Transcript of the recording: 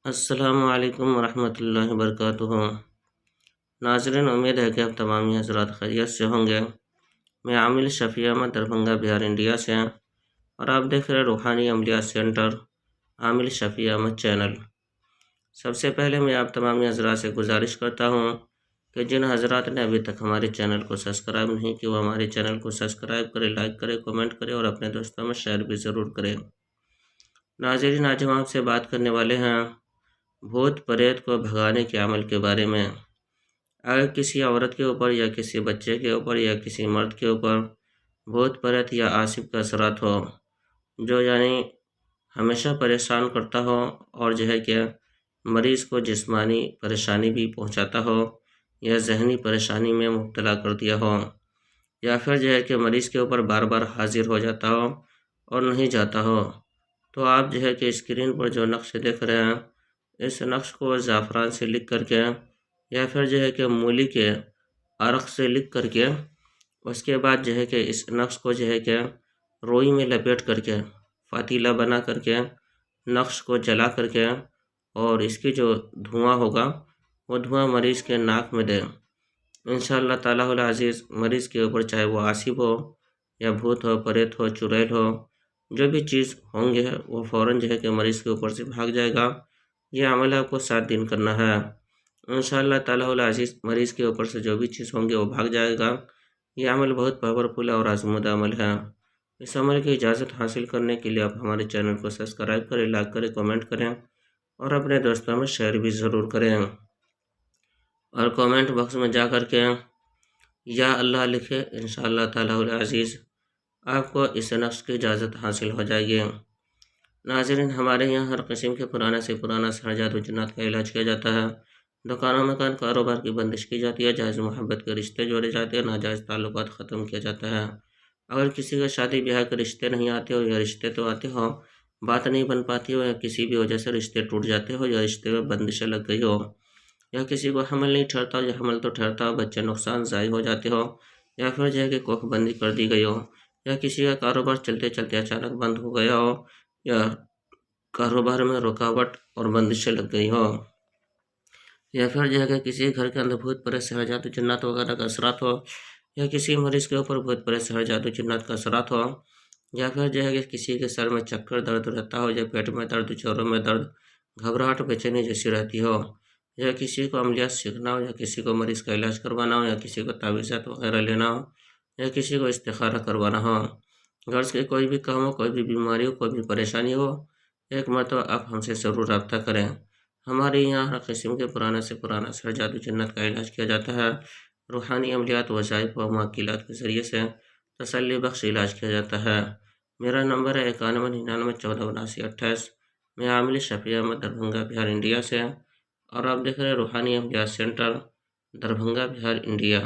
السلام علیکم ورحمۃ اللہ وبرکاتہ۔ ناظرین، امید ہے کہ آپ تمام حضرات خیریت سے ہوں گے۔ میں عامل شفیع احمد، دربھنگہ بہار انڈیا سے، اور آپ دیکھ رہے روحانی عملیات سینٹر، عامل شفیع احمد چینل۔ سب سے پہلے میں آپ تمام حضرات سے گزارش کرتا ہوں کہ جن حضرات نے ابھی تک ہمارے چینل کو سبسکرائب نہیں کیا وہ ہمارے چینل کو سبسکرائب کرے، لائک کرے، کمنٹ کرے اور اپنے دوستوں میں شیئر بھی ضرور کریں۔ ناظرین، آج ہم آپ سے بات کرنے والے ہیں بھوت پریت کو بھگانے کے عمل کے بارے میں۔ اگر کسی عورت کے اوپر یا کسی بچے کے اوپر یا کسی مرد کے اوپر بھوت پریت یا عاصب کا اثرات ہو، جو ہمیشہ پریشان کرتا ہو اور کہ مریض کو جسمانی پریشانی بھی پہنچاتا ہو یا ذہنی پریشانی میں مبتلا کر دیا ہو، یا پھر کہ مریض کے اوپر بار بار حاضر ہو جاتا ہو اور نہیں جاتا ہو، تو آپ کہ اسکرین پر جو نقش دیکھ رہے ہیں، اس نقش کو زعفران سے لکھ کر کے یا پھر کہ مولی کے عرق سے لکھ کر کے، اس کے بعد کہ اس نقش کو کہ روئی میں لپیٹ کر کے پتیلہ بنا کر کے نقش کو جلا کر کے، اور اس کی جو دھواں ہوگا وہ دھواں مریض کے ناک میں دے۔ انشاءاللہ تعالیٰ العزیز مریض کے اوپر چاہے وہ عاصب ہو یا بھوت ہو، پریت ہو، چڑیل ہو، جو بھی چیز ہوں گے وہ فوراً کہ مریض کے اوپر سے بھاگ جائے گا۔ یہ عمل آپ کو 7 دن کرنا ہے۔ انشاءاللہ تعالیٰ العزیز مریض کے اوپر سے جو بھی چیز ہوں گے وہ بھاگ جائے گا۔ یہ عمل بہت پاورفل اور آزمودہ عمل ہے۔ اس عمل کی اجازت حاصل کرنے کے لیے آپ ہمارے چینل کو سبسکرائب کریں، لائک کریں، کمنٹ کریں اور اپنے دوستوں میں شیئر بھی ضرور کریں، اور کمنٹ باکس میں جا کر کے یا اللہ لکھے۔ انشاءاللہ تعالیٰ العزیز آپ کو اس نقش کی اجازت حاصل ہو جائے گی۔ ناظرین، ہمارے یہاں ہر قسم کے پرانا سے پرانا سحر جادو جنات کا علاج کیا جاتا ہے۔ دکانوں مکان کاروبار کی بندش کی جاتی ہے، جائز محبت کے رشتے جوڑے جاتے ہیں، ناجائز تعلقات ختم کیا جاتا ہے۔ اگر کسی کا شادی بیاہ کے رشتے نہیں آتے ہو یا رشتے تو آتے ہو، بات نہیں بن پاتی ہو، یا کسی بھی وجہ سے رشتے ٹوٹ جاتے ہو یا رشتے میں بندشیں لگ گئی ہو، یا کسی کو حمل نہیں ٹھہرتا ہو یا حمل تو ٹھہرتا ہو، بچے نقصان ضائع ہو جاتے ہو، یا پھر کہ کوکھ بندی کر دی گئی ہو، یا کسی کا کاروبار چلتے چلتے اچانک بند ہو گیا ہو، یا کاروبار میں رکاوٹ اور بندشیں لگ گئی ہو، یا پھر کہ کسی گھر کے اندر بھوت پریت سحر جادو جنات وغیرہ کا اثرات ہو، یا کسی مریض کے اوپر بھوت پریت سحر جادو جنات کا اثرات ہو، یا پھر کہ کسی کے سر میں چکر درد رہتا ہو، یا پیٹ میں درد، جوڑوں میں درد، گھبراہٹ، بے چینی جیسی رہتی ہو، یا کسی کو عملیات سیکھنا ہو، یا کسی کو مریض کا علاج کروانا ہو، یا کسی کو تعویذات وغیرہ لینا ہو، یا کسی کو استخارہ کروانا ہو، غرض کے کوئی بھی کام ہو، کوئی بھی بیماری ہو، کوئی بھی پریشانی ہو، ایک مرتبہ آپ ہم سے ضرور رابطہ کریں۔ ہمارے یہاں ہر قسم کے پرانا سے پرانا سحر جادو جنات کا علاج کیا جاتا ہے۔ روحانی عملیات، وظائف و معقولات کے ذریعے سے تسلی بخش علاج کیا جاتا ہے۔ میرا نمبر ہے 9199147228۔ میں عامل شفیع احمد، دربھنگہ بہار انڈیا سے، اور آپ دیکھ رہے روحانی عملیات سینٹر، دربھنگہ بہار انڈیا۔